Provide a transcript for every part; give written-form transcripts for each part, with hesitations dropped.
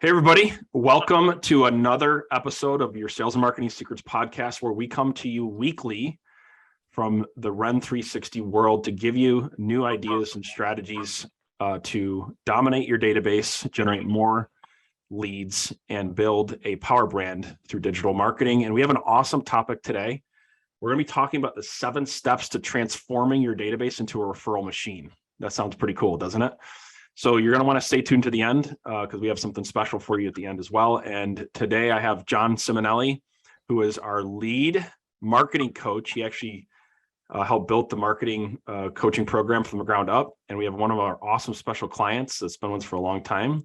Hey, everybody. Welcome to another episode of your Sales and Marketing Secrets podcast, where we come to you weekly from the Ren 360 world to give you new ideas and strategies to dominate your database, generate more leads, and build a power brand through digital marketing. And we have an awesome topic today. We're going to be talking about the 7 steps to transforming your database into a referral machine. That sounds pretty cool, doesn't it? So you're going to want to stay tuned to the end because we have something special for you at the end as well. And today I have John Simonelli, who is our lead marketing coach. He actually helped build the marketing coaching program from the ground up. And we have one of our awesome special clients that's been with us for a long time,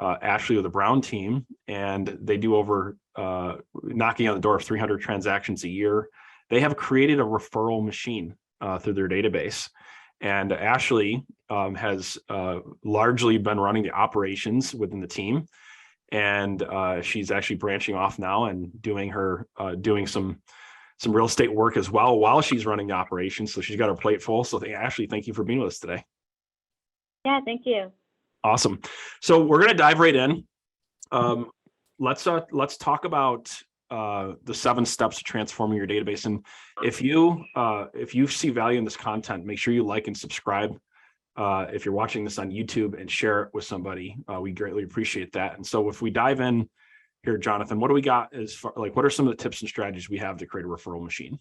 Ashley with the Brown team. And they do over knocking on the door of 300 transactions a year. They have created a referral machine through their database. And Ashley has largely been running the operations within the team, and she's actually branching off now and doing some real estate work as well while she's running the operations. So she's got her plate full. So Ashley, thank you for being with us today. Yeah, thank you. Awesome. So we're going to dive right in. Let's talk about the 7 steps to transforming your database. And if you see value in this content, make sure you like and subscribe. If you're watching this on YouTube, and share it with somebody, we greatly appreciate that. And so if we dive in here, Jonathan, what do we got what are some of the tips and strategies we have to create a referral machine?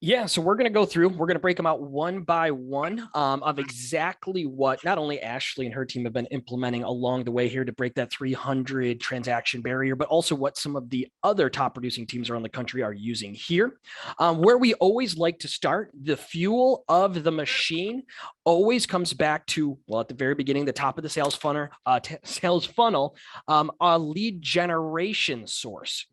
Yeah, so we're going to go through, we're going to break them out one by one of exactly what not only Ashley and her team have been implementing along the way here to break that 300 transaction barrier, but also what some of the other top producing teams around the country are using here. Where we always like to start, the fuel of the machine always comes back to, well, at the very beginning, the top of the sales funnel, a lead generation source.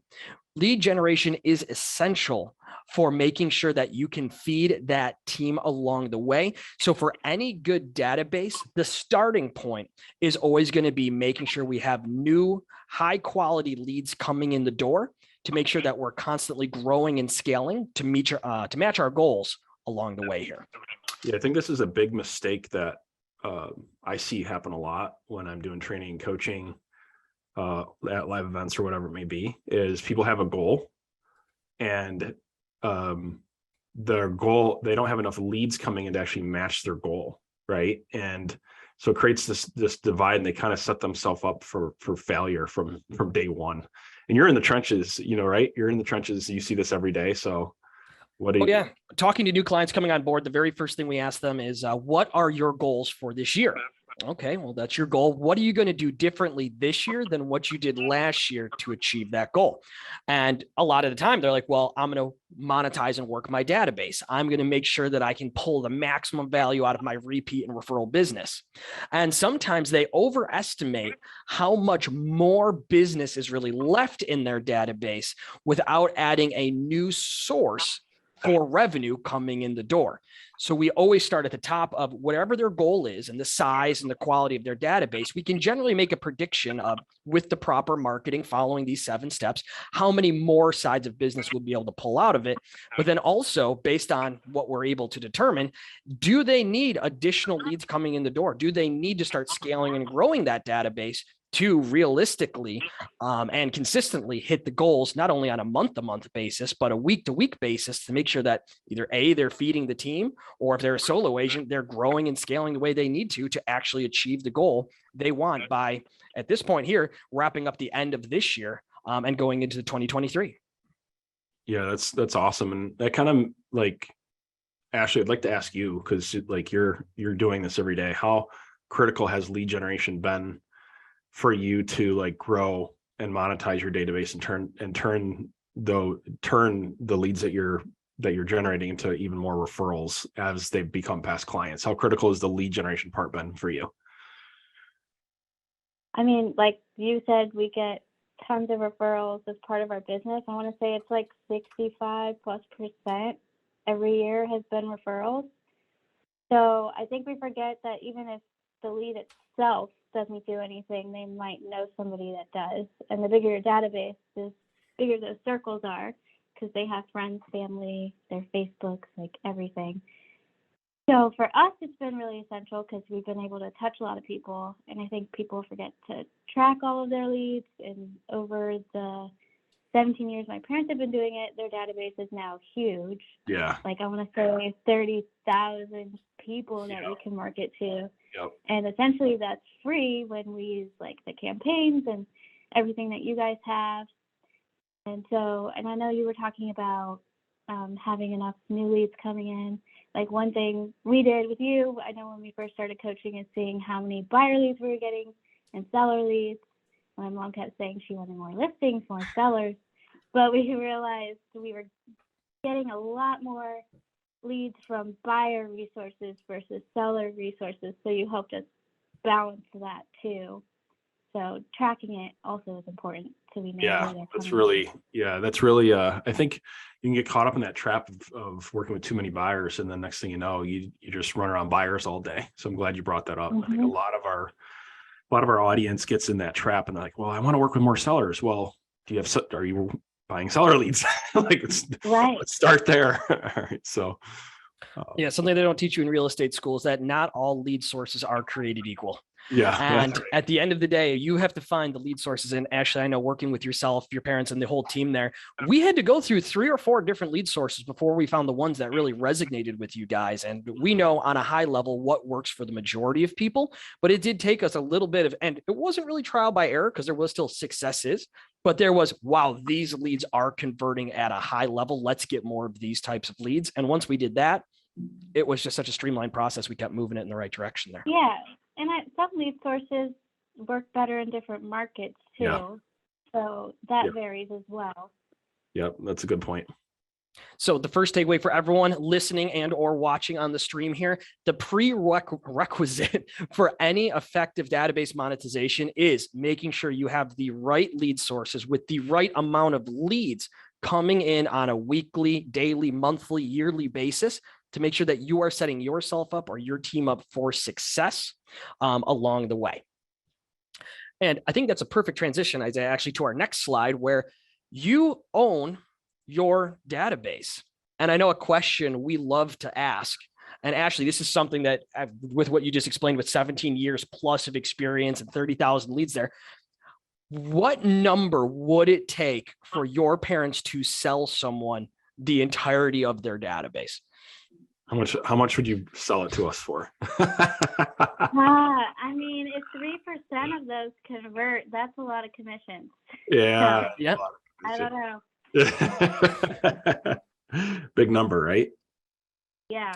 Lead generation is essential for making sure that you can feed that team along the way. So for any good database, the starting point is always going to be making sure we have new high quality leads coming in the door to make sure that we're constantly growing and scaling to match our goals along the way here. Yeah, I think this is a big mistake that I see happen a lot when I'm doing training and coaching at live events or whatever it may be, is people have a goal, and their goal, they don't have enough leads coming in to actually match their goal, right? And so it creates this divide, and they kind of set themselves up for failure from day one. And you're in the trenches, right? You're in the trenches. You see this every day. So what do you? Yeah, talking to new clients coming on board, the very first thing we ask them is, what are your goals for this year? Okay, well, that's your goal. What are you going to do differently this year than what you did last year to achieve that goal? And a lot of the time they're like, well, I'm going to monetize and work my database. I'm going to make sure that I can pull the maximum value out of my repeat and referral business. And sometimes they overestimate how much more business is really left in their database without adding a new source for revenue coming in the door. So we always start at the top of whatever their goal is and the size and the quality of their database. We can generally make a prediction of, with the proper marketing following these 7 steps, how many more sides of business we'll be able to pull out of it. But then also based on what we're able to determine, do they need additional leads coming in the door? Do they need to start scaling and growing that database to realistically and consistently hit the goals, not only on a month-to-month basis, but a week-to-week basis, to make sure that either A, they're feeding the team, or if they're a solo agent, they're growing and scaling the way they need to actually achieve the goal they want by, at this point here, wrapping up the end of this year and going into 2023. Yeah, that's awesome. And that kind of Ashley, I'd like to ask you, because you're doing this every day. How critical has lead generation been for you to grow and monetize your database and turn the leads that you're generating into even more referrals as they've become past clients? How critical has the lead generation part been for you? I mean, like you said, we get tons of referrals as part of our business. I want to say it's like 65+% every year has been referrals. So I think we forget that even if the lead itself doesn't do anything, they might know somebody that does. And the bigger your database, the bigger those circles are, because they have friends, family, their Facebooks, like everything. So for us, it's been really essential because we've been able to touch a lot of people, and I think people forget to track all of their leads. And over the 17 years my parents have been doing it, their database is now huge. Yeah. Like I want to say 30,000 people that we can market to. Yep. And essentially that's free when we use like the campaigns and everything that you guys have. And so, and I know you were talking about having enough new leads coming in. Like one thing we did with you, I know when we first started coaching, is seeing how many buyer leads we were getting and seller leads. My mom kept saying she wanted more listings, more sellers, but we realized we were getting a lot more leads from buyer resources versus seller resources. So you helped us balance that too. So tracking it also is important. So we know where they're that's really, I think you can get caught up in that trap of working with too many buyers. And the next thing you know, you just run around buyers all day. So I'm glad you brought that up. I think a lot of our audience gets in that trap and they're like, well, I want to work with more sellers. Well, are you buying seller leads? Like, let's start there. All right. So, yeah, something they don't teach you in real estate school is that not all lead sources are created equal. Yeah. And at the end of the day, you have to find the lead sources. And Ashley, I know working with yourself, your parents, and the whole team there, we had to go through 3 or 4 different lead sources before we found the ones that really resonated with you guys. And we know on a high level what works for the majority of people, but it did take us a little bit of, and it wasn't really trial by error because there was still successes, but there was, wow, these leads are converting at a high level. Let's get more of these types of leads. And once we did that, it was just such a streamlined process. We kept moving it in the right direction there. Yeah. And some lead sources work better in different markets too. Yeah. So that varies as well. Yep, that's a good point. So the first takeaway for everyone listening and or watching on the stream here, the prerequisite for any effective database monetization is making sure you have the right lead sources with the right amount of leads coming in on a weekly, daily, monthly, yearly basis to make sure that you are setting yourself up or your team up for success along the way. And I think that's a perfect transition, Isaiah, actually to our next slide, where you own your database. And I know a question we love to ask, and Ashley, this is something that with what you just explained with 17 years plus of experience and 30,000 leads there, what number would it take for your parents to sell someone the entirety of their database? How much would you sell it to us for? I mean, if 3% of those convert, that's a lot of commissions. Yeah. So, yeah. I don't know. Big number, right? Yeah.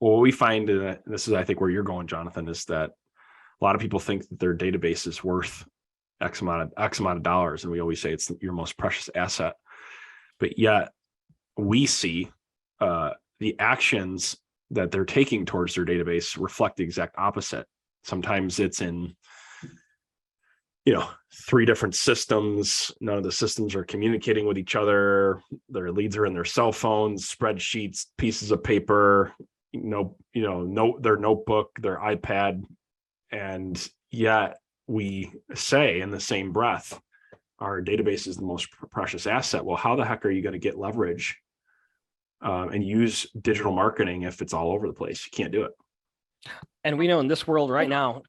Well, what we find, this is, I think, where you're going, Jonathan, is that a lot of people think that their database is worth X amount of dollars. And we always say it's your most precious asset. But yet we see the actions that they're taking towards their database reflect the exact opposite. Sometimes it's in, 3 different systems. None of the systems are communicating with each other. Their leads are in their cell phones, spreadsheets, pieces of paper, their notebook, their iPad. And yet we say in the same breath, our database is the most precious asset. Well, how the heck are you going to get leverage and use digital marketing if it's all over the place? You can't do it. And we know in this world right now,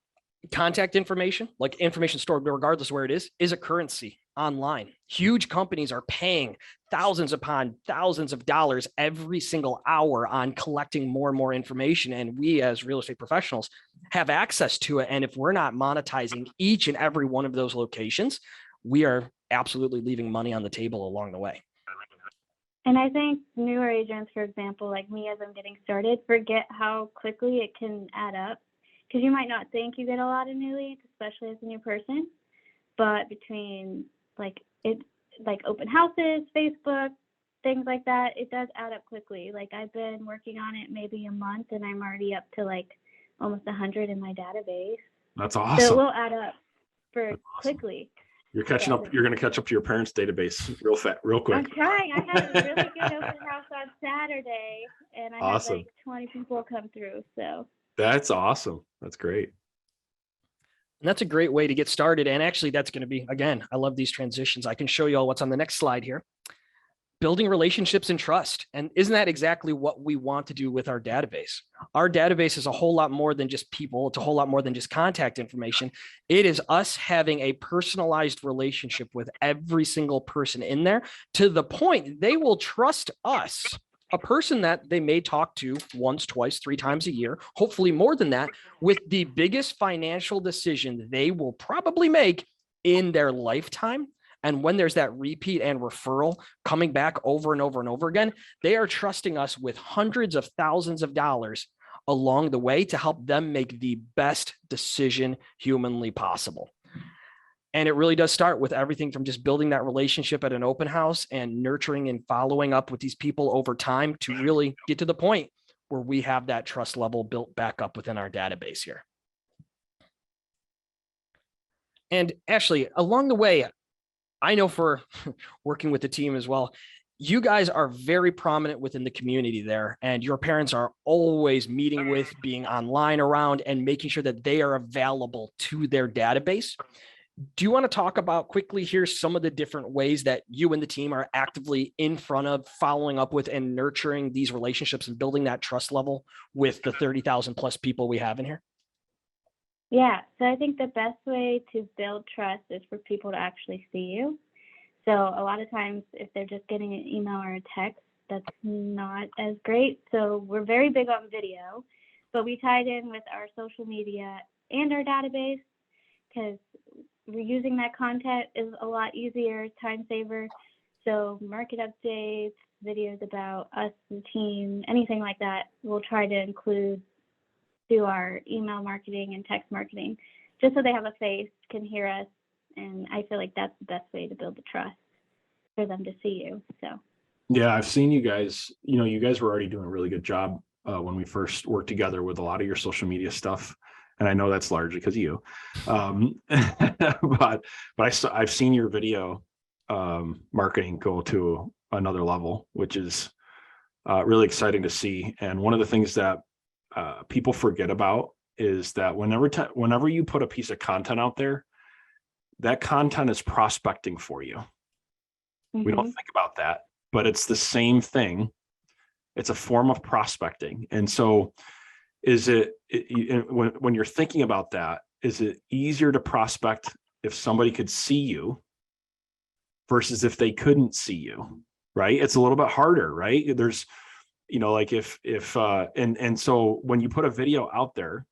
contact information, like information stored regardless of where it is a currency online. Huge companies are paying thousands upon thousands of dollars every single hour on collecting more and more information. And we as real estate professionals have access to it. And if we're not monetizing each and every one of those locations, we are absolutely leaving money on the table along the way. And I think newer agents, for example, like me as I'm getting started, forget how quickly it can add up. Because you might not think you get a lot of new leads, especially as a new person. But between like open houses, Facebook, things like that, it does add up quickly. Like I've been working on it maybe a month and I'm already up to like almost 100 in my database. That's awesome. So it will add up quickly. You're catching up. You're going to catch up to your parents' database real quick. I'm trying. I had a really good open house on Saturday, and I had like 20 people come through. So that's awesome. That's great. And that's a great way to get started. And actually, that's going to be, again, I love these transitions. I can show you all what's on the next slide here. building relationships and trust. And isn't that exactly what we want to do with our database? Our database is a whole lot more than just people. It's a whole lot more than just contact information. It is us having a personalized relationship with every single person in there, to the point they will trust us, a person that they may talk to once, twice, 3 times a year, hopefully more than that, with the biggest financial decision they will probably make in their lifetime. And when there's that repeat and referral coming back over and over and over again, they are trusting us with hundreds of thousands of dollars along the way to help them make the best decision humanly possible. And it really does start with everything from just building that relationship at an open house and nurturing and following up with these people over time to really get to the point where we have that trust level built back up within our database here. And Ashley, along the way, I know for working with the team as well, you guys are very prominent within the community there, and your parents are always meeting with, being online around, and making sure that they are available to their database. Do you want to talk about quickly here some of the different ways that you and the team are actively in front of, following up with, and nurturing these relationships and building that trust level with the 30,000 plus people we have in here? Yeah, so I think the best way to build trust is for people to actually see you. So a lot of times if they're just getting an email or a text, that's not as great. So we're very big on video, but we tied in with our social media and our database, because reusing that content is a lot easier, time saver. So market updates, videos about us, the team, anything like that, we'll try to include through our email marketing and text marketing, just so they have a face, can hear us. And I feel like that's the best way to build the trust, for them to see you. So Yeah, I've seen you guys, you guys were already doing a really good job when we first worked together with a lot of your social media stuff. And I know that's largely because of you. But I've seen your video marketing go to another level, which is really exciting to see. And one of the things that people forget about is that whenever you put a piece of content out there, that content is prospecting for you. Mm-hmm. We don't think about that, but it's the same thing. It's a form of prospecting. And so when you're thinking about that, is it easier to prospect if somebody could see you versus if they couldn't see you, right? It's a little bit harder, right? There's, like and so when you put a video out there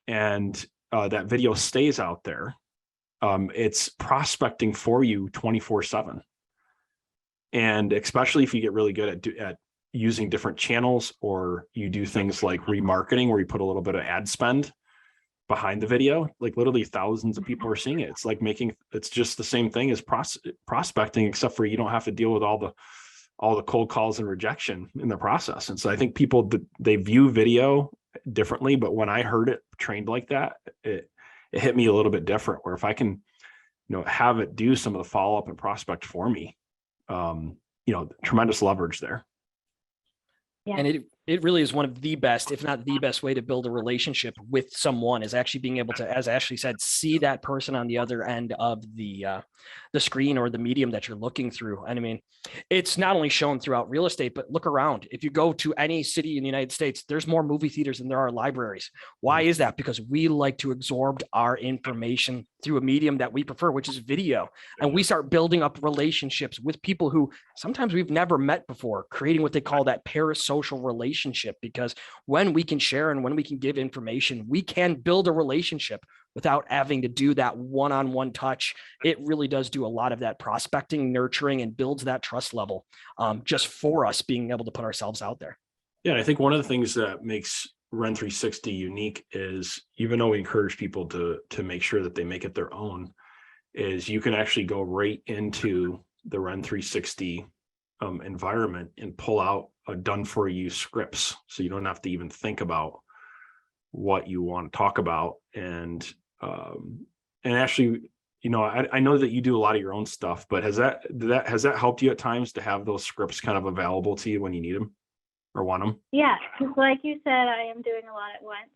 and that video stays out there, it's prospecting for you 24/7. And especially if you get really good at using different channels, or you do things like remarketing where you put a little bit of ad spend behind the video, like literally thousands of people are seeing it. It's like it's just the same thing as prospecting, except for you don't have to deal with all the cold calls and rejection in the process. And so I think people, they view video differently, but when I heard it trained like that, it hit me a little bit different, where if I can, have it do some of the follow-up and prospect for me, tremendous leverage there. Yeah. And it really is one of the best, if not the best way to build a relationship with someone, is actually being able to, as Ashley said, see that person on the other end of the screen or the medium that you're looking through. And I mean, it's not only shown throughout real estate, but look around. If you go to any city in the United States, there's more movie theaters than there are libraries. Why is that? Because we like to absorb our information through a medium that we prefer, which is video. And we start building up relationships with people who sometimes we've never met before, creating what they call that parasocial relationship. Because when we can share and when we can give information, we can build a relationship without having to do that one-on-one touch. It really does do a lot of that prospecting, nurturing, and builds that trust level just for us being able to put ourselves out there. Yeah, I think one of the things that makes Ren 360 unique is, even though we encourage people to make sure that they make it their own, is you can actually go right into the Ren 360 environment and pull out a done for you scripts. So you don't have to even think about what you want to talk about. And actually, I know that you do a lot of your own stuff, but has that helped you at times to have those scripts kind of available to you when you need them or want them? Yeah, because like you said, I am doing a lot at once.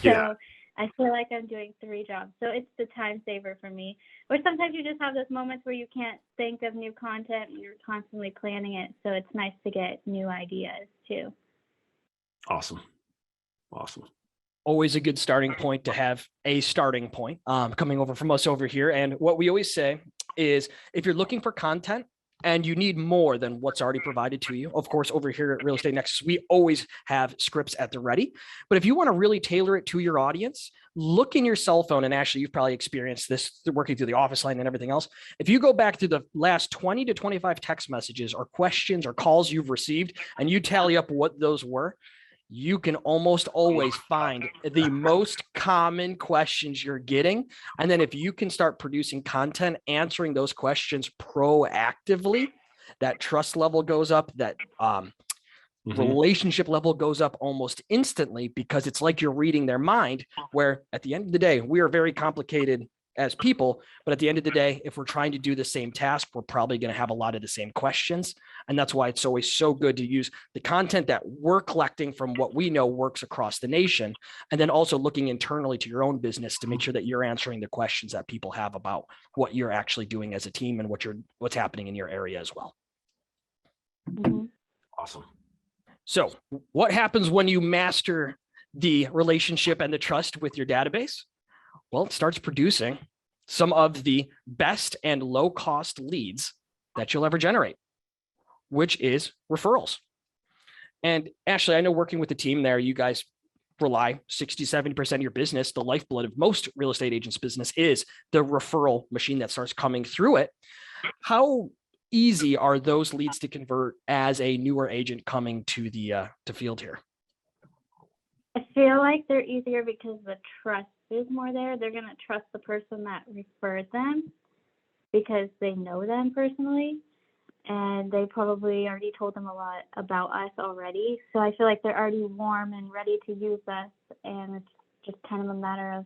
So yeah. I feel like I'm doing 3 jobs. So it's the time saver for me. Or sometimes you just have those moments where you can't think of new content and you're constantly planning it. So it's nice to get new ideas too. Awesome. Awesome. Always a good starting point to have a starting point coming over from us over here. And what we always say is if you're looking for content and you need more than what's already provided to you, of course, over here at Real Estate Nexus, we always have scripts at the ready. But if you want to really tailor it to your audience, look in your cell phone. And actually, you've probably experienced this working through the office line and everything else. If you go back to the last 20 to 25 text messages or questions or calls you've received, and you tally up what those were, you can almost always find the most common questions you're getting. And then if you can start producing content, answering those questions proactively, that trust level goes up, that relationship level goes up almost instantly, because it's like you're reading their mind, where at the end of the day, we are very complicated as people, but at the end of the day, if we're trying to do the same task, we're probably going to have a lot of the same questions. And that's why it's always so good to use the content that we're collecting from what we know works across the nation. And then also looking internally to your own business to make sure that you're answering the questions that people have about what you're actually doing as a team and what's happening in your area as well. Awesome. So what happens when you master the relationship and the trust with your database? Well, it starts producing some of the best and low cost leads that you'll ever generate, which is referrals. And Ashley, I know working with the team there, you guys rely 60, 70% of your business, the lifeblood of most real estate agents' business is the referral machine that starts coming through it. How easy are those leads to convert as a newer agent coming to the to field here? I feel like they're easier because the trust is more there. They're going to trust the person that referred them because they know them personally, and they probably already told them a lot about us already. So I feel like they're already warm and ready to use us, and it's just kind of a matter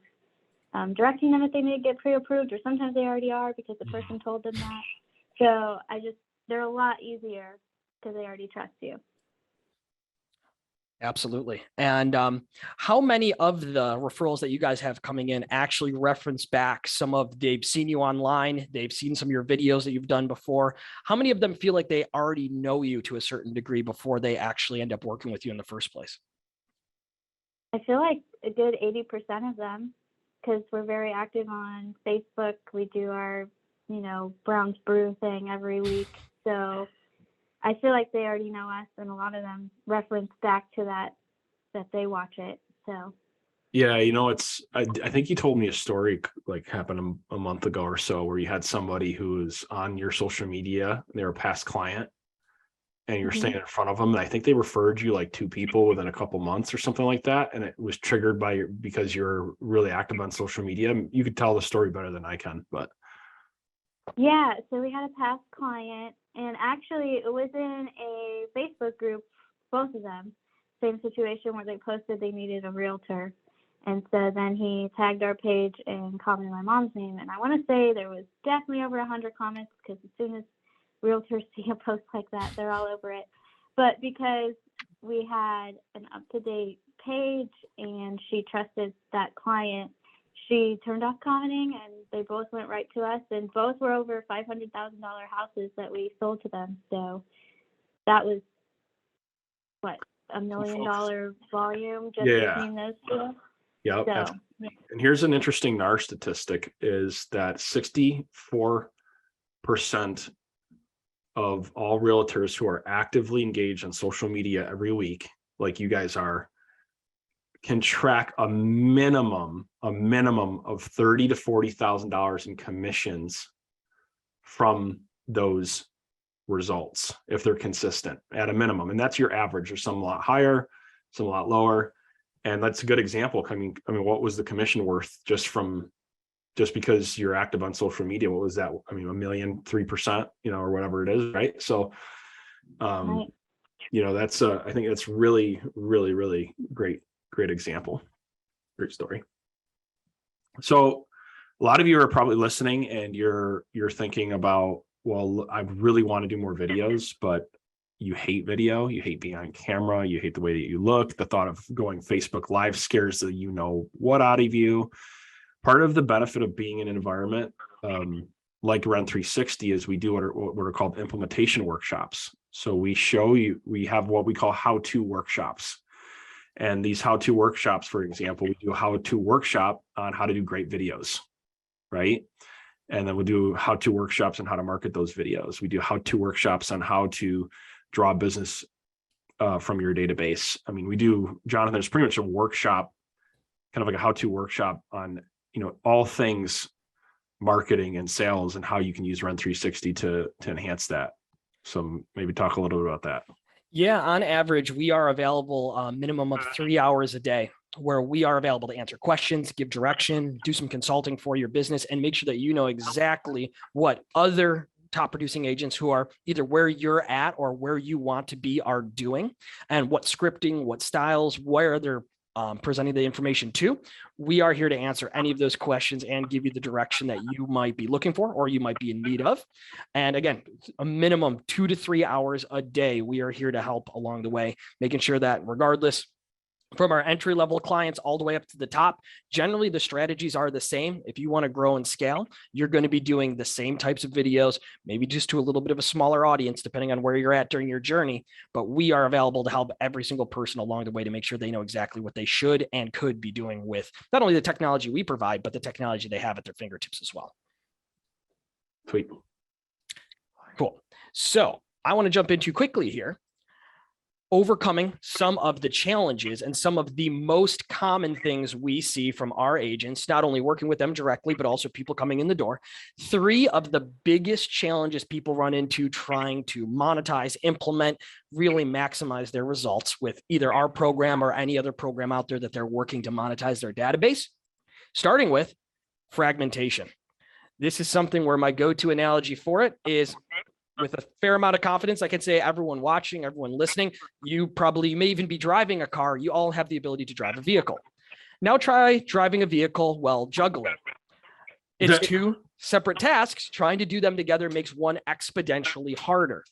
of directing them if they need to get pre-approved, or sometimes they already are because the person told them that. So they're a lot easier because they already trust you. Absolutely. And how many of the referrals that you guys have coming in actually reference back they've seen you online, they've seen some of your videos that you've done before? How many of them feel like they already know you to a certain degree before they actually end up working with you in the first place? I feel like a good 80% of them, because we're very active on Facebook. We do our, Browns Brew thing every week. So I feel like they already know us, and a lot of them reference back to that they watch it. So yeah, I think you told me a story like happened a month ago or so, where you had somebody who was on your social media, and they were a past client, and you were standing in front of them, and I think they referred you like 2 people within a couple months or something like that, and it was triggered because you're really active on social media. You could tell the story better than I can, but yeah, so we had a past client, and actually it was in a Facebook group, both of them, same situation where they posted they needed a realtor. And so then he tagged our page and commented my mom's name. And I want to say there was definitely over 100 comments, because as soon as realtors see a post like that, they're all over it. But because we had an up-to-date page and she trusted that client, she turned off commenting, and they both went right to us, and both were over $500,000 houses that we sold to them. So that was $1 million volume just between those two. Yeah. So, and here's an interesting NAR statistic, is that 64% of all realtors who are actively engaged on social media every week, like you guys are, can track a minimum of $30,000 to $40,000 in commissions from those results if they're consistent at a minimum. And that's your average. There's some a lot higher, some a lot lower. And that's a good example. I mean, what was the commission worth just because you're active on social media? What was that? I mean, 3%, or whatever it is, right? So, right. that's I think that's really, really, really great example. Great story. So a lot of you are probably listening, and you're thinking about, well, I really want to do more videos, but you hate video, you hate being on camera, you hate the way that you look, the thought of going Facebook Live scares the what out of you. Part of the benefit of being in an environment like Rent 360 is we do what are called implementation workshops. So we have what we call how-to workshops. And these how-to workshops, for example, we do a how-to workshop on how to do great videos, right? And then we'll do how-to workshops on how to market those videos. We do how-to workshops on how to draw business from your database. I mean, Jonathan, it's pretty much a workshop, kind of like a how-to workshop on, all things marketing and sales and how you can use Rent 360 to enhance that. So maybe talk a little bit about that. Yeah, on average, we are available a minimum of 3 hours a day, where we are available to answer questions, give direction, do some consulting for your business, and make sure that you know exactly what other top producing agents who are either where you're at or where you want to be are doing, and what scripting, what styles, where they're presenting the information to. We are here to answer any of those questions and give you the direction that you might be looking for or you might be in need of. And again, a minimum 2 to 3 hours a day. We are here to help along the way, making sure that regardless, from our entry-level clients all the way up to the top, generally the strategies are the same. If you want to grow and scale, you're going to be doing the same types of videos, maybe just to a little bit of a smaller audience, depending on where you're at during your journey. But we are available to help every single person along the way to make sure they know exactly what they should and could be doing with not only the technology we provide, but the technology they have at their fingertips as well. Sweet. Cool. So I want to jump into quickly here, overcoming some of the challenges and some of the most common things we see from our agents, not only working with them directly, but also people coming in the door. 3 of the biggest challenges people run into trying to monetize, implement, really maximize their results with either our program or any other program out there that they're working to monetize their database, starting with fragmentation. This is something where my go-to analogy for it is, with a fair amount of confidence, I can say everyone watching, everyone listening, you may even be driving a car. You all have the ability to drive a vehicle. Now try driving a vehicle while juggling. It's 2 separate tasks. Trying to do them together makes one exponentially harder.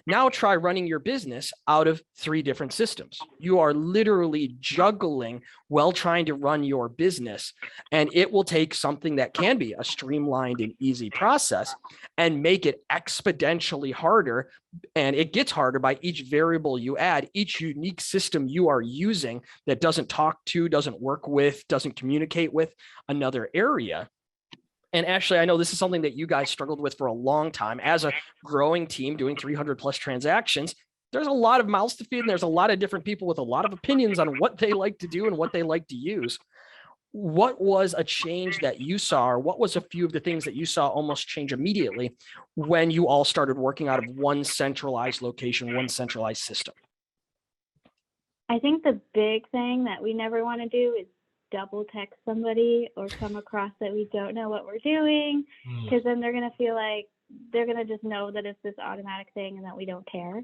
Now try running your business out of 3 different systems. You are literally juggling while trying to run your business, and it will take something that can be a streamlined and easy process and make it exponentially harder. And it gets harder by each variable you add, each unique system you are using that doesn't talk to, doesn't work with, doesn't communicate with another area. And Ashley, I know this is something that you guys struggled with for a long time. As a growing team doing 300 plus transactions, there's a lot of mouths to feed, and there's a lot of different people with a lot of opinions on what they like to do and what they like to use. What was a change that you saw, or what was a few of the things that you saw almost change immediately when you all started working out of one centralized location, one centralized system? I think the big thing that we never want to do is double text somebody or come across that we don't know what we're doing, because then they're going to feel like they're going to just know that it's this automatic thing and that we don't care.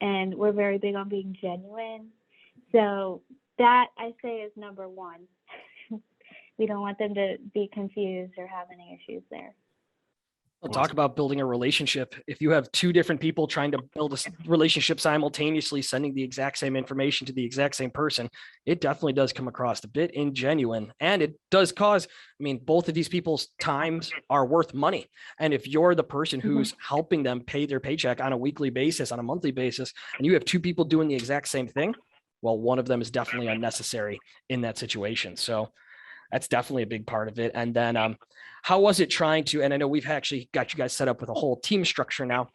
And we're very big on being genuine. So that, I say, is number 1. We don't want them to be confused or have any issues there. We'll talk about building a relationship. If you have 2 different people trying to build a relationship simultaneously, sending the exact same information to the exact same person, it definitely does come across a bit ingenuine. And it does cause, both of these people's times are worth money. And if you're the person who's helping them pay their paycheck on a weekly basis, on a monthly basis, and you have 2 people doing the exact same thing, well, one of them is definitely unnecessary in that situation. So that's definitely a big part of it. And then how was it trying to, and I know we've actually got you guys set up with a whole team structure now.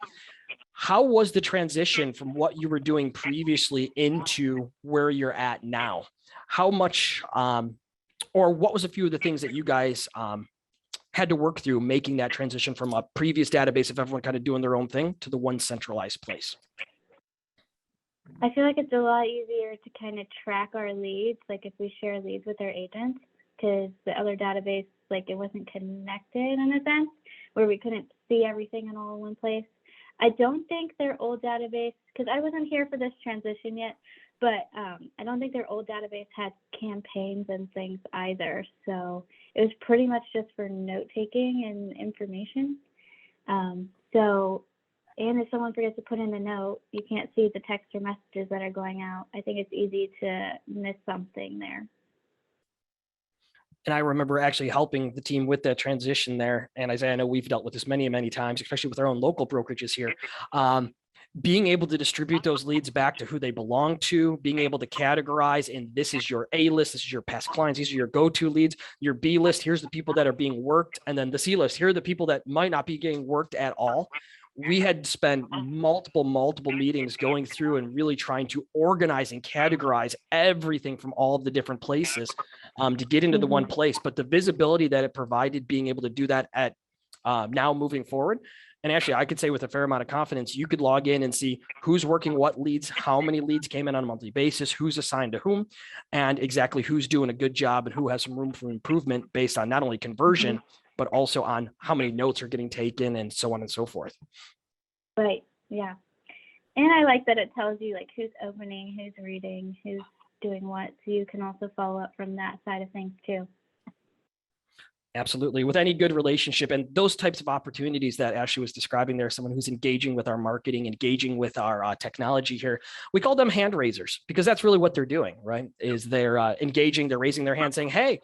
How was the transition from what you were doing previously into where you're at now? How much, or what was a few of the things that you guys had to work through making that transition from a previous database of everyone kind of doing their own thing to the one centralized place? I feel like it's a lot easier to kind of track our leads, like if we share leads with our agents, because the other database, like, it wasn't connected in a sense where we couldn't see everything in all in one place. I don't think their old database, because I wasn't here for this transition yet, but I don't think their old database had campaigns and things either. So it was pretty much just for note taking and information. So And if someone forgets to put in a note, you can't see the text or messages that are going out. I think it's easy to miss something there. And I remember actually helping the team with that transition there. And Isaiah, I know we've dealt with this many, many times, especially with our own local brokerages here. Being able to distribute those leads back to who they belong to, being able to categorize, and this is your A list, this is your past clients, these are your go-to leads, your B list, here's the people that are being worked, and then the C list, here are the people that might not be getting worked at all. We had to spend multiple meetings going through and really trying to organize and categorize everything from all of the different places to get into the one place. But the visibility that it provided, being able to do that at now moving forward. And actually, I could say with a fair amount of confidence, you could log in and see who's working what leads, how many leads came in on a monthly basis, who's assigned to whom, and exactly who's doing a good job and who has some room for improvement based on not only conversion, but also on how many notes are getting taken and so on and so forth. Right. Yeah. And I like that it tells you like who's opening, who's reading, who's doing what. So you can also follow up from that side of things too. Absolutely. With any good relationship and those types of opportunities that Ashley was describing there, someone who's engaging with our marketing, engaging with our technology here, we call them hand raisers because that's really what they're doing, right? Is they're engaging, they're raising their hand saying, hey,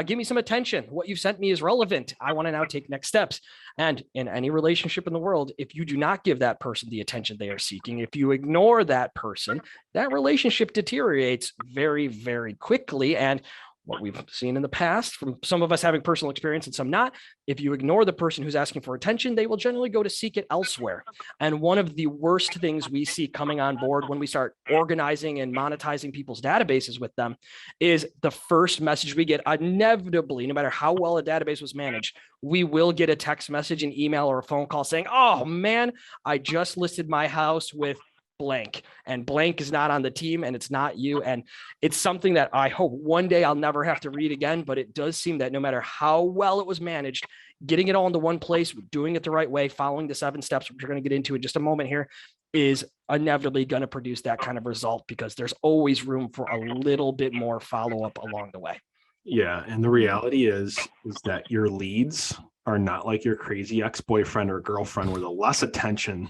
give me some attention. What you've sent me is relevant. I want to now take next steps. And in any relationship in the world, if you do not give that person the attention they are seeking, if you ignore that person, that relationship deteriorates very, very quickly. And what we've seen in the past from some of us having personal experience and some not, if you ignore the person who's asking for attention, they will generally go to seek it elsewhere. And one of the worst things we see coming on board when we start organizing and monetizing people's databases with them is the first message we get. Inevitably, no matter how well a database was managed, we will get a text message, an email, or a phone call saying, oh man, I just listed my house with blank, and blank is not on the team and it's not you. And it's something that I hope one day I'll never have to read again, but it does seem that no matter how well it was managed, getting it all into one place, doing it the right way, following the 7 steps, which we're going to get into in just a moment here, is inevitably going to produce that kind of result because there's always room for a little bit more follow-up along the way. Yeah. And the reality is that your leads are not like your crazy ex-boyfriend or girlfriend where the less attention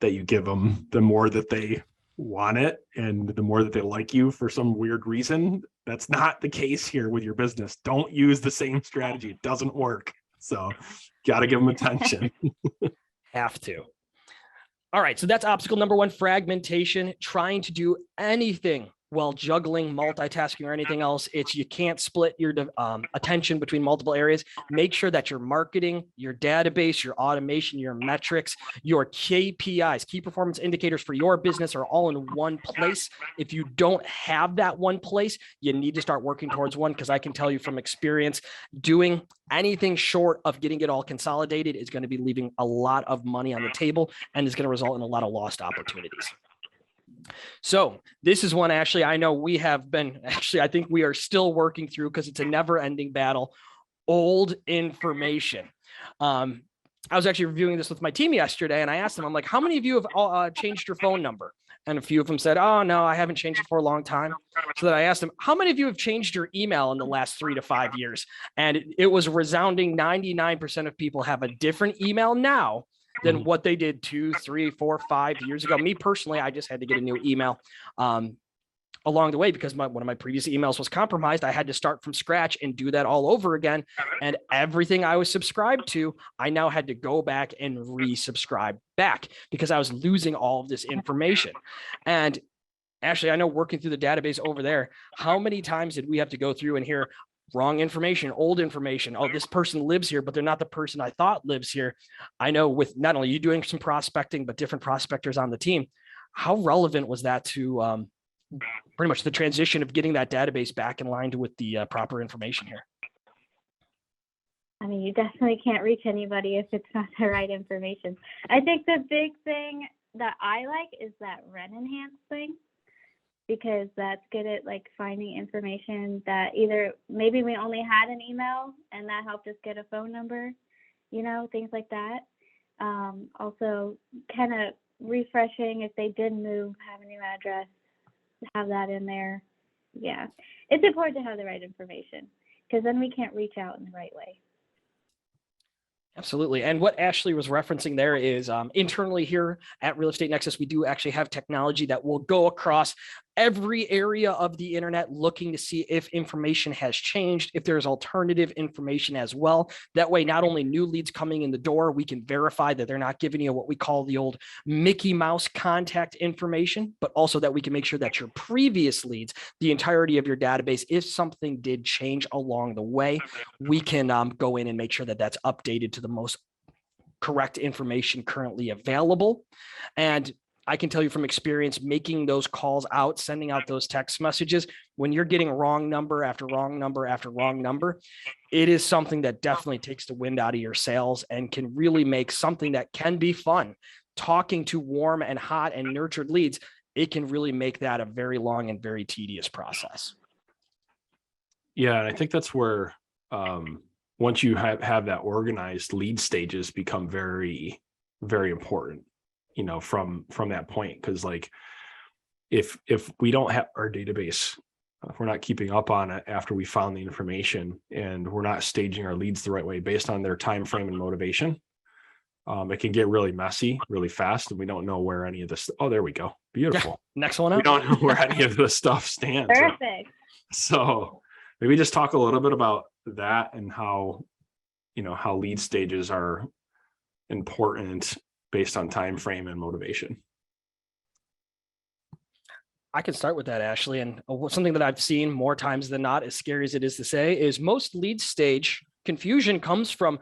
that you give them, the more that they want it and the more that they like you for some weird reason. That's not the case here with your business. Don't use the same strategy. It doesn't work. So got to give them attention. Have to. All right. So that's obstacle number 1, fragmentation, trying to do anything while juggling, multitasking, or anything else. It's you can't split your attention between multiple areas. Make sure that your marketing, your database, your automation, your metrics, your KPIs, key performance indicators for your business are all in one place. If you don't have that one place, you need to start working towards one, because I can tell you from experience, doing anything short of getting it all consolidated is going to be leaving a lot of money on the table and is going to result in a lot of lost opportunities. So this is one, Ashley, I know we have been, I think we are still working through because it's a never ending battle. Old information. I was actually reviewing this with my team yesterday and I asked them, I'm like, how many of you have changed your phone number? And a few of them said, oh no, I haven't changed it for a long time. So then I asked them, how many of you have changed your email in the last 3 to 5 years? And it was a resounding 99% of people have a different email now than what they did 2, 3, 4, 5 years ago. Me personally, I just had to get a new email along the way because one of my previous emails was compromised. I had to start from scratch and do that all over again. And everything I was subscribed to, I now had to go back and resubscribe back because I was losing all of this information. And Ashley, I know working through the database over there, how many times did we have to go through and hear wrong information, old information? Oh, this person lives here, but they're not the person I thought lives here. I know with not only you doing some prospecting, but different prospectors on the team, how relevant was that to pretty much the transition of getting that database back in line with the proper information here? I mean, you definitely can't reach anybody if it's not the right information. I think the big thing that I like is that run enhance thing, because that's good at like finding information that either maybe we only had an email and that helped us get a phone number, things like that. Also kind of refreshing if they did move, have a new address, have that in there. Yeah, it's important to have the right information because then we can't reach out in the right way. Absolutely. And what Ashley was referencing there is internally here at Real Estate Nexus, we do actually have technology that will go across every area of the internet looking to see if information has changed, if there's alternative information as well. That way, not only new leads coming in the door, we can verify that they're not giving you what we call the old Mickey Mouse contact information, but also that we can make sure that your previous leads, the entirety of your database, if something did change along the way, we can go in and make sure that that's updated to the most correct information currently available. And I can tell you from experience, making those calls out, sending out those text messages, when you're getting wrong number after wrong number after wrong number, it is something that definitely takes the wind out of your sails and can really make something that can be fun. Talking to warm and hot and nurtured leads, it can really make that a very long and very tedious process. Yeah, and I think that's where once you have that organized, lead stages become very, very important, you know, from that point. Because like if we don't have our database, if we're not keeping up on it after we found the information, and we're not staging our leads the right way based on their time frame and motivation, it can get really messy really fast, and we don't know where any of this. Oh, there we go. Beautiful. Yeah, next one up. We don't know where any of this stuff stands. Perfect. So maybe just talk a little bit about that and how, you know, how lead stages are important based on time frame and motivation. I can start with that, Ashley. And something that I've seen more times than not, as scary as it is to say, is most lead stage confusion comes from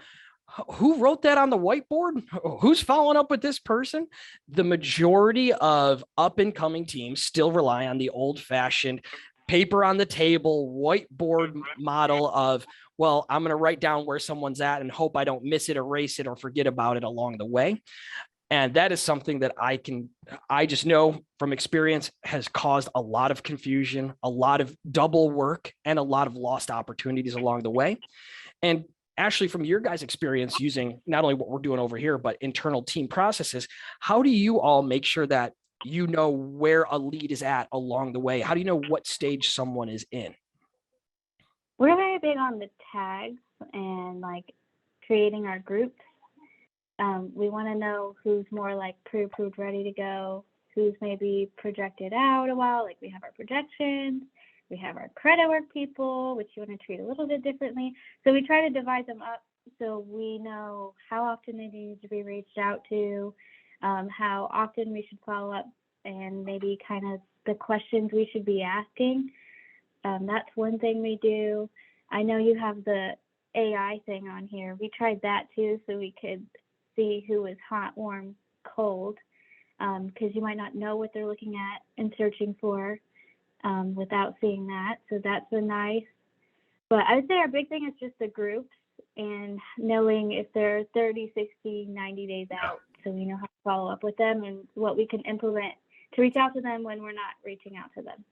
who wrote that on the whiteboard? Who's following up with this person? The majority of up and coming teams still rely on the old fashioned paper on the table, whiteboard model of, well, I'm going to write down where someone's at and hope I don't miss it, erase it, or forget about it along the way. And that is something that I just know from experience has caused a lot of confusion, a lot of double work, and a lot of lost opportunities along the way. And Ashley, from your guys' experience using not only what we're doing over here, but internal team processes, how do you all make sure that you know where a lead is at along the way? How do you know what stage someone is in? We're very big on the tags and like creating our groups. We want to know who's more like pre-approved, ready to go, who's maybe projected out a while. Like we have our projections, we have our credit work people, which you want to treat a little bit differently. So we try to divide them up so we know how often they need to be reached out to, how often we should follow up, and maybe kind of the questions we should be asking. That's one thing we do. I know you have the AI thing on here. We tried that too, so we could see who was hot, warm, cold, because you might not know what they're looking at and searching for without seeing that. So that's been nice. But I would say our big thing is just the groups and knowing if they're 30, 60, 90 days out, so we know how to follow up with them and what we can implement to reach out to them when we're not reaching out to them.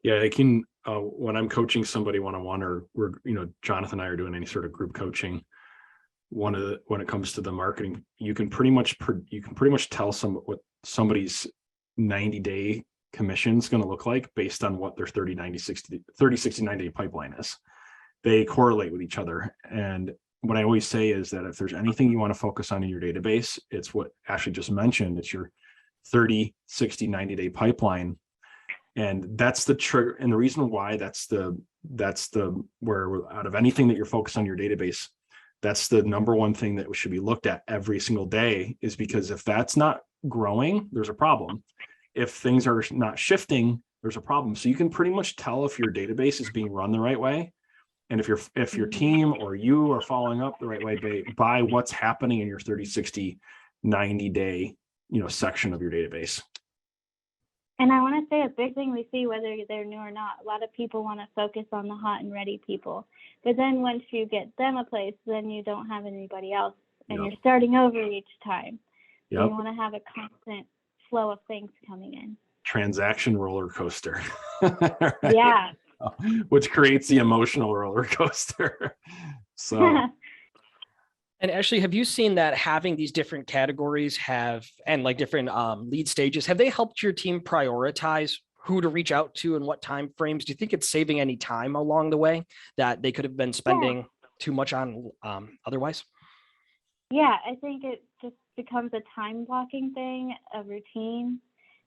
Yeah, it can, when I'm coaching somebody one-on-one, or we're, you know, Jonathan and I are doing any sort of group coaching, when it comes to the marketing, you can pretty much tell what somebody's 90-day commission is going to look like based on what their 30, 60, 90-day pipeline is. They correlate with each other. And what I always say is that if there's anything you want to focus on in your database, it's what Ashley just mentioned. It's your 30, 60, 90-day pipeline. And that's the trigger. And the reason why that's the where out of anything that you're focused on your database, that's the number one thing that should be looked at every single day, is because if that's not growing, there's a problem. If things are not shifting, there's a problem. So you can pretty much tell if your database is being run the right way. And if your team or you are following up the right way by what's happening in your 30, 60, 90-day, section of your database. And I want to say a big thing we see, whether they're new or not, a lot of people want to focus on the hot and ready people. But then once you get them a place, then you don't have anybody else, and you're starting over each time. So you want to have a constant flow of things coming in. Transaction roller coaster. Right? Yeah. Which creates the emotional roller coaster. So. And Ashley, have you seen that having these different categories and like different lead stages, have they helped your team prioritize who to reach out to and what time frames? Do you think it's saving any time along the way that they could have been spending too much on otherwise? Yeah, I think it just becomes a time blocking thing, a routine.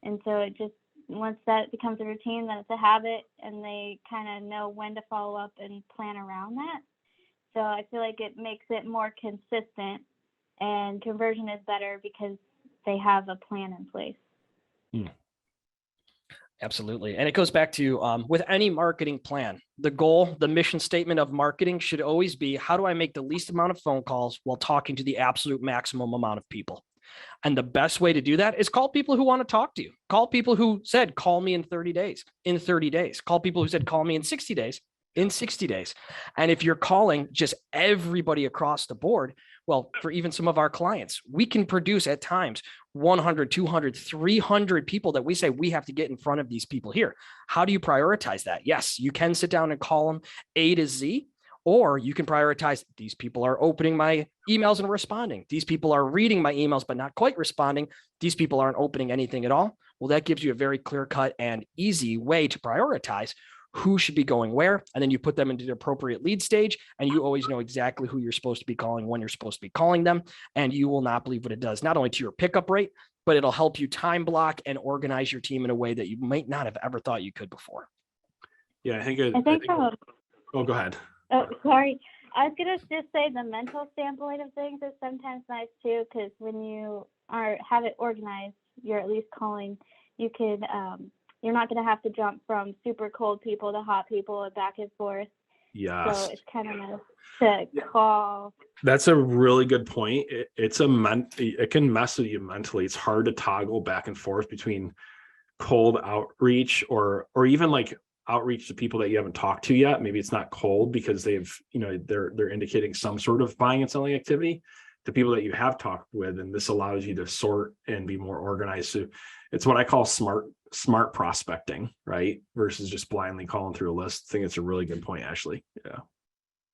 And so it just, once that becomes a routine, then it's a habit and they kind of know when to follow up and plan around that. So I feel like it makes it more consistent and conversion is better because they have a plan in place. Absolutely. And it goes back to with any marketing plan, the goal, the mission statement of marketing should always be, how do I make the least amount of phone calls while talking to the absolute maximum amount of people? And the best way to do that is call people who want to talk to you. Call people who said, call me in 30 days, in 30 days. Call people who said, call me in 60 days, in 60 days. And if you're calling just everybody across the board, well, for even some of our clients, we can produce at times 100, 200, 300 people that we say we have to get in front of these people here. How do you prioritize that? Yes, you can sit down and call them A to Z, or you can prioritize, these people are opening my emails and responding. These people are reading my emails, but not quite responding. These people aren't opening anything at all. Well, that gives you a very clear cut and easy way to prioritize who should be going where, and then you put them into the appropriate lead stage, and you always know exactly who you're supposed to be calling, when you're supposed to be calling them, and you will not believe what it does, not only to your pickup rate, but it'll help you time block and organize your team in a way that you might not have ever thought you could before. Yeah, oh, go ahead. Oh, sorry. I was going to just say the mental standpoint of things is sometimes nice too, because when you have it organized, you're at least calling, you could, you're not going to have to jump from super cold people to hot people and back and forth. Yes. So it's kind of nice to call. That's a really good point. It can mess with you mentally. It's hard to toggle back and forth between cold outreach or even like outreach to people that you haven't talked to yet. Maybe it's not cold because they're indicating some sort of buying and selling activity, to people that you have talked with. And this allows you to sort and be more organized. So it's what I call smart prospecting, right? Versus just blindly calling through a list. I think it's a really good point, Ashley. Yeah.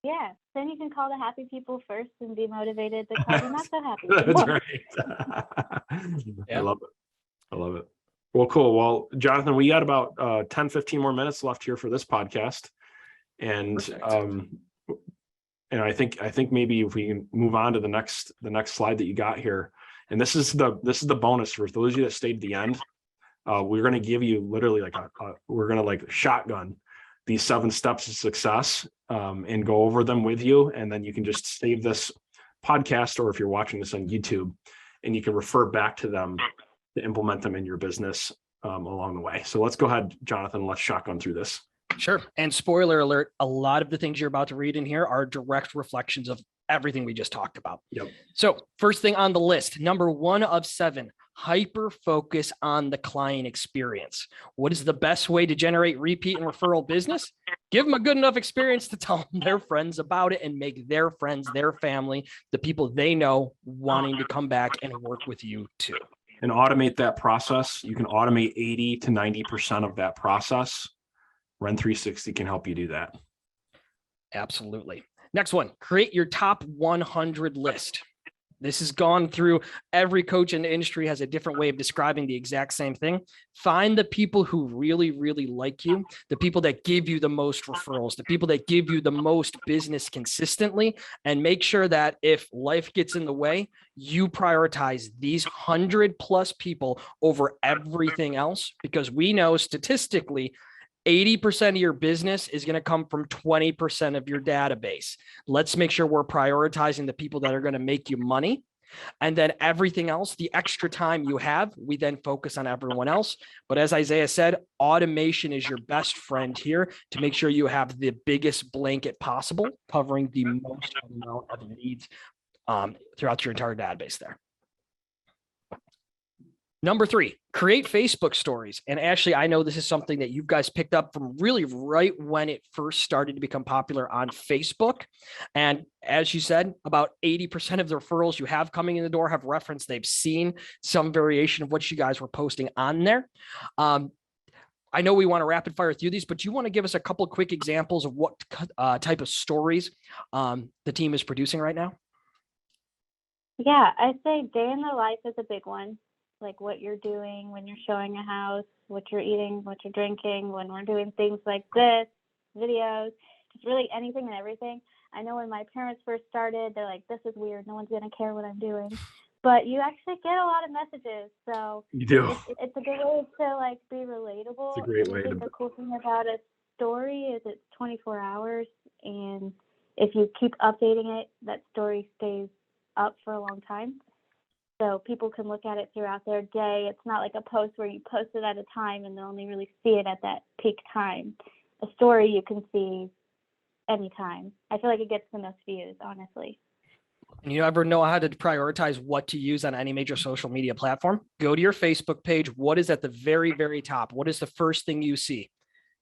Yeah. Then you can call the happy people first and be motivated to call the not so happy That's people. right. Yeah. I love it. Well, cool. Well, Jonathan, we got about 10, 15 more minutes left here for this podcast. And I think maybe if we can move on to the next slide that you got here. And this is the bonus for those of you that stayed to the end. We're going to give you literally we're going to like shotgun these 7 steps of success and go over them with you. And then you can just save this podcast, or if you're watching this on YouTube, and you can refer back to them to implement them in your business along the way. So let's go ahead, Jonathan, let's shotgun through this. Sure. And spoiler alert, a lot of the things you're about to read in here are direct reflections of everything we just talked about. Yep. So first thing on the list, number 1 of 7, hyper focus on the client experience. What is the best way to generate repeat and referral business? Give them a good enough experience to tell their friends about it and make their friends, their family, the people they know wanting to come back and work with you too. And automate that process. You can automate 80 to 90% of that process. Ren 360 can help you do that. Absolutely. Next one, create your top 100 list. This has gone through, every coach in the industry has a different way of describing the exact same thing. Find the people who really, really like you, the people that give you the most referrals, the people that give you the most business consistently, and make sure that if life gets in the way, you prioritize these 100+ people over everything else, because we know statistically 80% of your business is going to come from 20% of your database. Let's make sure we're prioritizing the people that are going to make you money. And then everything else, the extra time you have, we then focus on everyone else. But as Isaiah said, automation is your best friend here to make sure you have the biggest blanket possible, covering the most amount of leads throughout your entire database there. Number 3, create Facebook stories. And Ashley, I know this is something that you guys picked up from really right when it first started to become popular on Facebook. And as you said, about 80% of the referrals you have coming in the door have referenced they've seen some variation of what you guys were posting on there. I know we want to rapid fire through these, but do you want to give us a couple of quick examples of what type of stories the team is producing right now? Yeah, I'd say day in the life is a big one. Like what you're doing when you're showing a house, what you're eating, what you're drinking, when we're doing things like this, videos, just really anything and everything. I know when my parents first started, they're like, this is weird. No one's going to care what I'm doing. But you actually get a lot of messages. So You do. it's a good way to like be relatable. It's a great And I way think to. the cool thing about a story is it's 24 hours. And if you keep updating it, that story stays up for a long time. So people can look at it throughout their day. It's not like a post where you post it at a time and they only really see it at that peak time. A story you can see anytime. I feel like it gets the most views, honestly. And you ever know how to prioritize what to use on any major social media platform? Go to your Facebook page. What is at the very, very top? What is the first thing you see?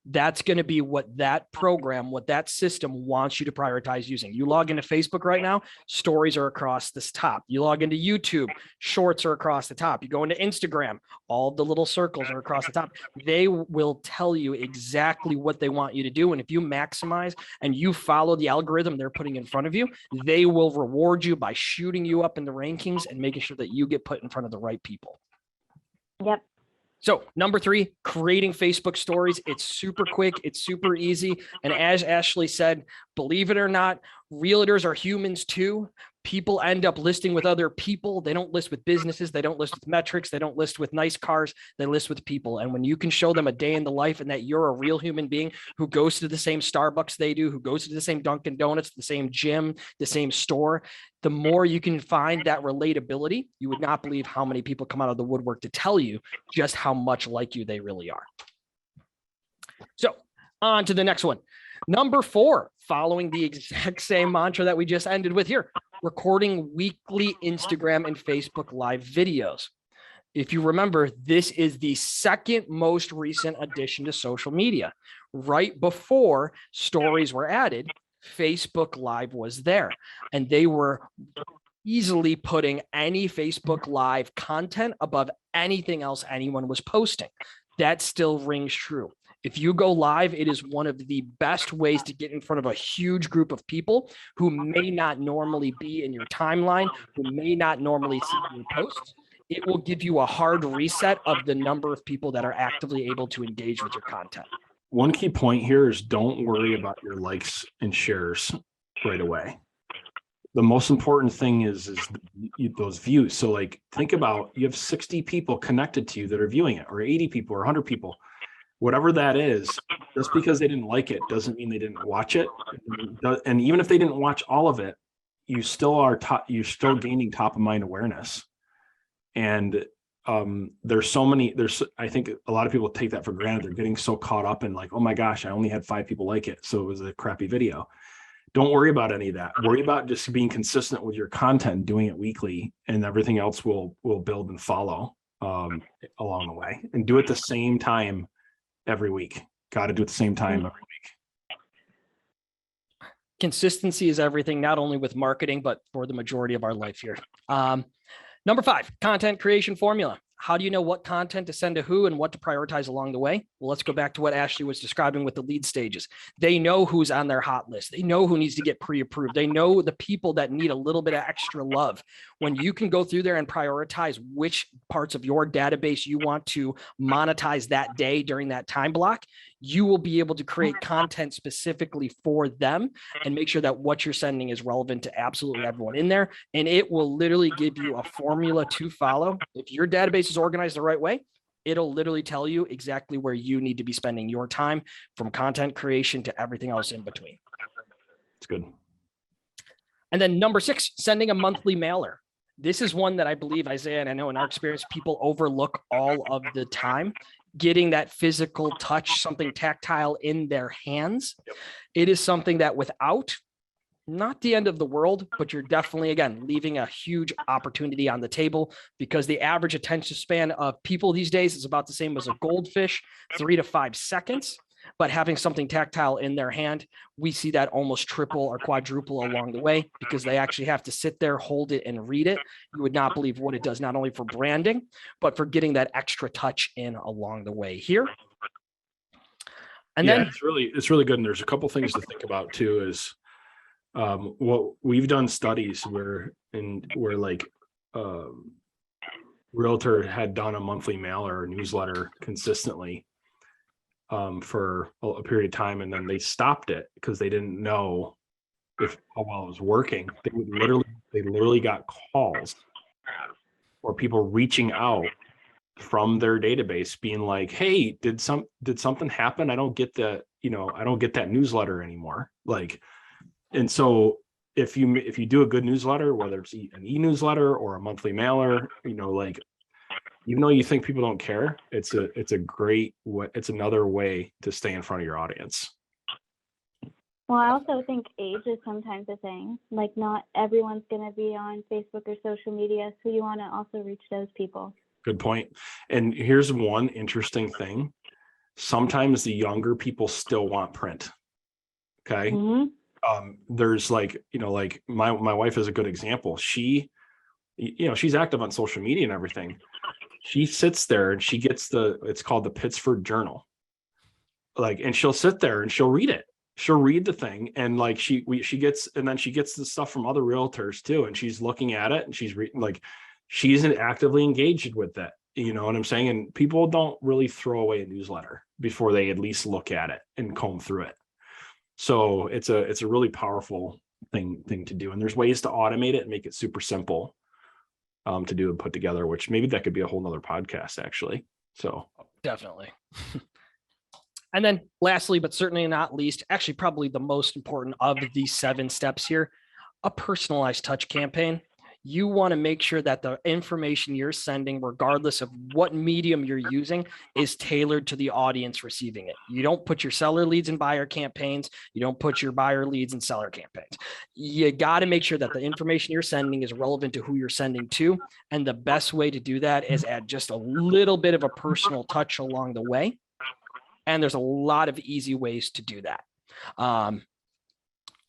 That's going to be what that program, what that system wants you to prioritize using. You log into Facebook right now, stories are across this top. You log into YouTube, shorts are across the top. You go into Instagram, all the little circles are across the top. They will tell you exactly what they want you to do. And if you maximize and you follow the algorithm they're putting in front of you, they will reward you by shooting you up in the rankings and making sure that you get put in front of the right people. Yep. So number 3, creating Facebook stories. It's super quick. It's super easy. And as Ashley said, believe it or not, realtors are humans too. People end up listing with other people. They don't list with businesses. They don't list with metrics. They don't list with nice cars. They list with people. And when you can show them a day in the life and that you're a real human being who goes to the same Starbucks they do, who goes to the same Dunkin' Donuts, the same gym, the same store, the more you can find that relatability, you would not believe how many people come out of the woodwork to tell you just how much like you they really are. So on to the next one. Number 4, following the exact same mantra that we just ended with here, recording weekly Instagram and Facebook live videos. If you remember, this is the second most recent addition to social media. Right before stories were added, Facebook Live was there, and they were easily putting any Facebook Live content above anything else anyone was posting. That still rings true. If you go live, it is one of the best ways to get in front of a huge group of people who may not normally be in your timeline, who may not normally see your posts. It will give you a hard reset of the number of people that are actively able to engage with your content. One key point here is don't worry about your likes and shares right away. The most important thing is those views. So like, think about, you have 60 people connected to you that are viewing it, or 80 people or 100 people. Whatever that is, just because they didn't like it doesn't mean they didn't watch it. And even if they didn't watch all of it, you still are you're still gaining top of mind awareness. And I think a lot of people take that for granted. They're getting so caught up in like, oh my gosh, I only had 5 people like it, so it was a crappy video. Don't worry about any of that. Worry about just being consistent with your content, doing it weekly, and everything else will build and follow along the way. And do it the same time every week. Got to do it the same time every week. Consistency is everything, not only with marketing, but for the majority of our life here. Number 5, content creation formula. How do you know what content to send to who and what to prioritize along the way? Well, let's go back to what Ashley was describing with the lead stages. They know who's on their hot list. They know who needs to get pre-approved. They know the people that need a little bit of extra love. When you can go through there and prioritize which parts of your database you want to monetize that day during that time block, you will be able to create content specifically for them and make sure that what you're sending is relevant to absolutely everyone in there. And it will literally give you a formula to follow. If your database is organized the right way, it'll literally tell you exactly where you need to be spending your time, from content creation to everything else in between. It's good. And then number 6, sending a monthly mailer. This is one that I believe, Isaiah, and I know in our experience, people overlook all of the time. Getting that physical touch, something tactile in their hands. Yep. It is something that without, not the end of the world, but you're definitely, again, leaving a huge opportunity on the table, because the average attention span of people these days is about the same as a goldfish, 3 to 5 seconds. But having something tactile in their hand, we see that almost triple or quadruple along the way, because they actually have to sit there, hold it, and read it. You would not believe what it does, not only for branding, but for getting that extra touch in along the way here. And then it's really good. And there's a couple things to think about too, is what we've done studies where realtor had done a monthly mailer or newsletter consistently for a period of time, and then they stopped it because they didn't know how well it was working. They literally got calls or people reaching out from their database being like, hey, did something happen? I don't get I don't get that newsletter anymore. Like, and so if you do a good newsletter, whether it's an e-newsletter or a monthly mailer, like, even though you think people don't care, it's a great way, it's another way to stay in front of your audience. Well, I also think age is sometimes a thing. Like, not everyone's going to be on Facebook or social media, so you want to also reach those people. Good point. And here's one interesting thing. Sometimes the younger people still want print. Okay. Mm-hmm. There's like my wife is a good example. She's active on social media and everything. She sits there and she gets it's called the Pittsburgh Journal. Like, and she'll sit there and she'll read it. She'll read the thing, and like she gets the stuff from other realtors too, and she's looking at it and she's she's actively engaged with that. You know what I'm saying? And people don't really throw away a newsletter before they at least look at it and comb through it. So it's a really powerful thing to do. And there's ways to automate it and make it super simple to do and put together, which maybe that could be a whole nother podcast actually. So definitely. And then lastly, but certainly not least, actually probably the most important of these 7 steps here, a personalized touch campaign. You want to make sure that the information you're sending, regardless of what medium you're using, is tailored to the audience receiving it. You don't put your seller leads in buyer campaigns. You don't put your buyer leads in seller campaigns. You got to make sure that the information you're sending is relevant to who you're sending to. And the best way to do that is add just a little bit of a personal touch along the way. And there's a lot of easy ways to do that.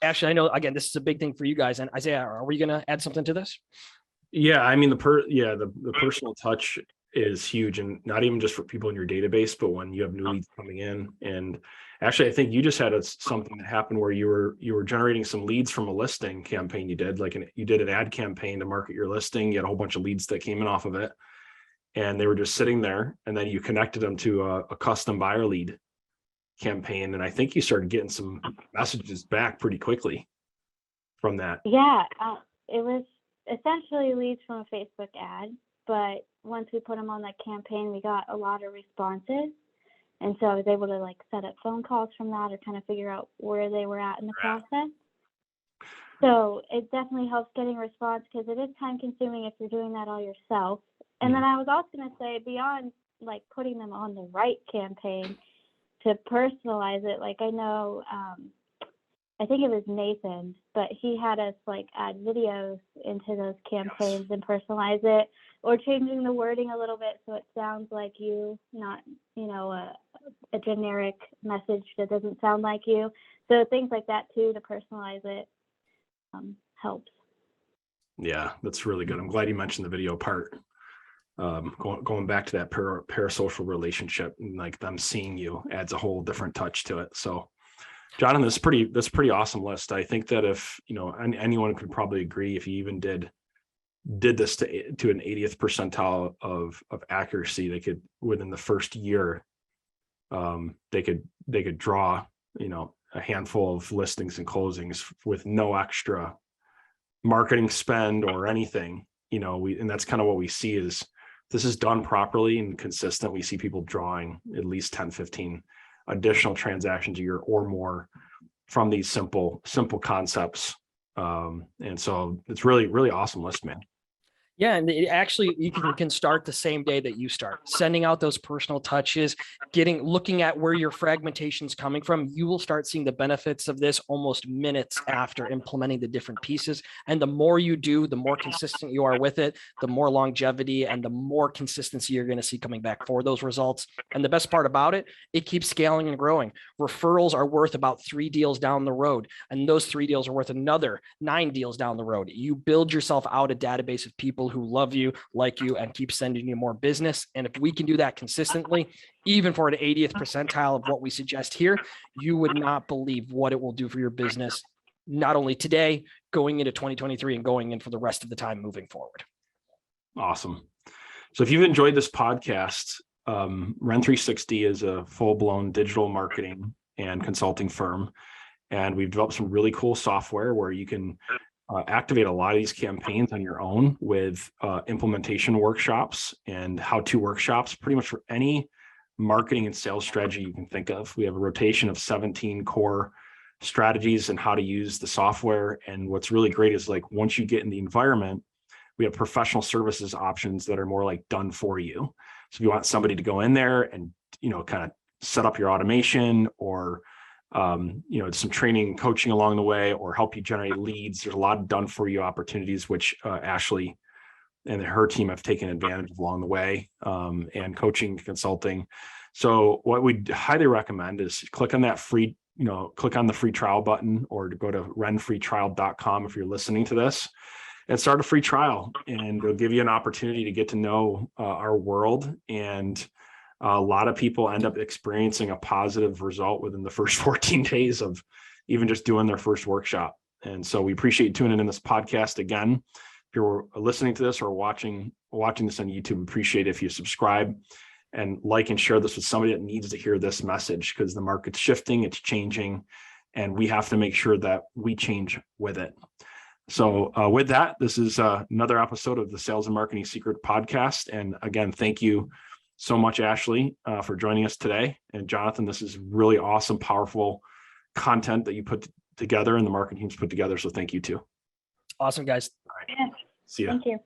Ashley, I know, again, this is a big thing for you guys. And Isaiah, are we going to add something to this? Yeah, I mean, the personal touch is huge, and not even just for people in your database, but when you have new leads coming in. And actually, I think you just had something that happened where you were generating some leads from a listing campaign you did, you did an ad campaign to market your listing. You had a whole bunch of leads that came in off of it, and they were just sitting there, and then you connected them to a custom buyer lead campaign. And I think you started getting some messages back pretty quickly from that. Yeah, it was essentially leads from a Facebook ad, but once we put them on that campaign, we got a lot of responses. And so I was able to set up phone calls from that or kind of figure out where they were at in the process. So it definitely helps getting response, because it is time consuming if you're doing that all yourself. And then I was also going to say, beyond putting them on the right campaign, to personalize it, I know, I think it was Nathan, but he had us add videos into those campaigns and personalize it, or changing the wording a little bit so it sounds like you, not, a generic message that doesn't sound like you. So things like that too, to personalize it helps. Yeah, that's really good. I'm glad you mentioned the video part. Going back to that parasocial relationship, and them seeing you adds a whole different touch to it. So, Jonathan, that's pretty awesome list. I think that if anyone could probably agree, if you even did this to an 80th percentile of accuracy, they could, within the first year, they could draw a handful of listings and closings with no extra marketing spend or anything. And that's kind of what we see is, this is done properly and consistent. We see people drawing at least 10, 15 additional transactions a year or more from these simple concepts. And so it's really, really awesome list, man. Yeah, and you can start the same day that you start, sending out those personal touches, looking at where your fragmentation is coming from. You will start seeing the benefits of this almost minutes after implementing the different pieces. And the more you do, the more consistent you are with it, the more longevity and the more consistency you're going to see coming back for those results. And the best part about it, it keeps scaling and growing. Referrals are worth about 3 deals down the road, and those 3 deals are worth another 9 deals down the road. You build yourself out a database of people who love you, like you, and keep sending you more business. And if we can do that consistently, even for an 80th percentile of what we suggest here, you would not believe what it will do for your business, not only today, going into 2023 and going in for the rest of the time moving forward. Awesome. So if you've enjoyed this podcast, Ren360 is a full-blown digital marketing and consulting firm. And we've developed some really cool software where you can activate a lot of these campaigns on your own with implementation workshops and how-to workshops, pretty much for any marketing and sales strategy you can think of. We have a rotation of 17 core strategies and how to use the software. And what's really great is, like, once you get in the environment, we have professional services options that are more like done for you. So if you want somebody to go in there and, kind of set up your automation, or some training and coaching along the way, or help you generate leads, there's a lot of done for you opportunities, which Ashley and her team have taken advantage of along the way, and coaching, consulting. So what we highly recommend is click on that free, click on the free trial button, or to go to renfreetrial.com if you're listening to this, and start a free trial. And it'll give you an opportunity to get to know our world. And a lot of people end up experiencing a positive result within the first 14 days of even just doing their first workshop. And so we appreciate you tuning in this podcast again. If you're listening to this or watching this on YouTube, we appreciate it if you subscribe and like and share this with somebody that needs to hear this message, because the market's shifting, it's changing, and we have to make sure that we change with it. So with that, this is another episode of the Sales and Marketing Secret Podcast. And again, thank you so much, Ashley, for joining us today. And Jonathan, this is really awesome, powerful content that you put together and the marketing team's put together. So thank you too. Awesome, guys. All right. Yeah. See ya. Thank you.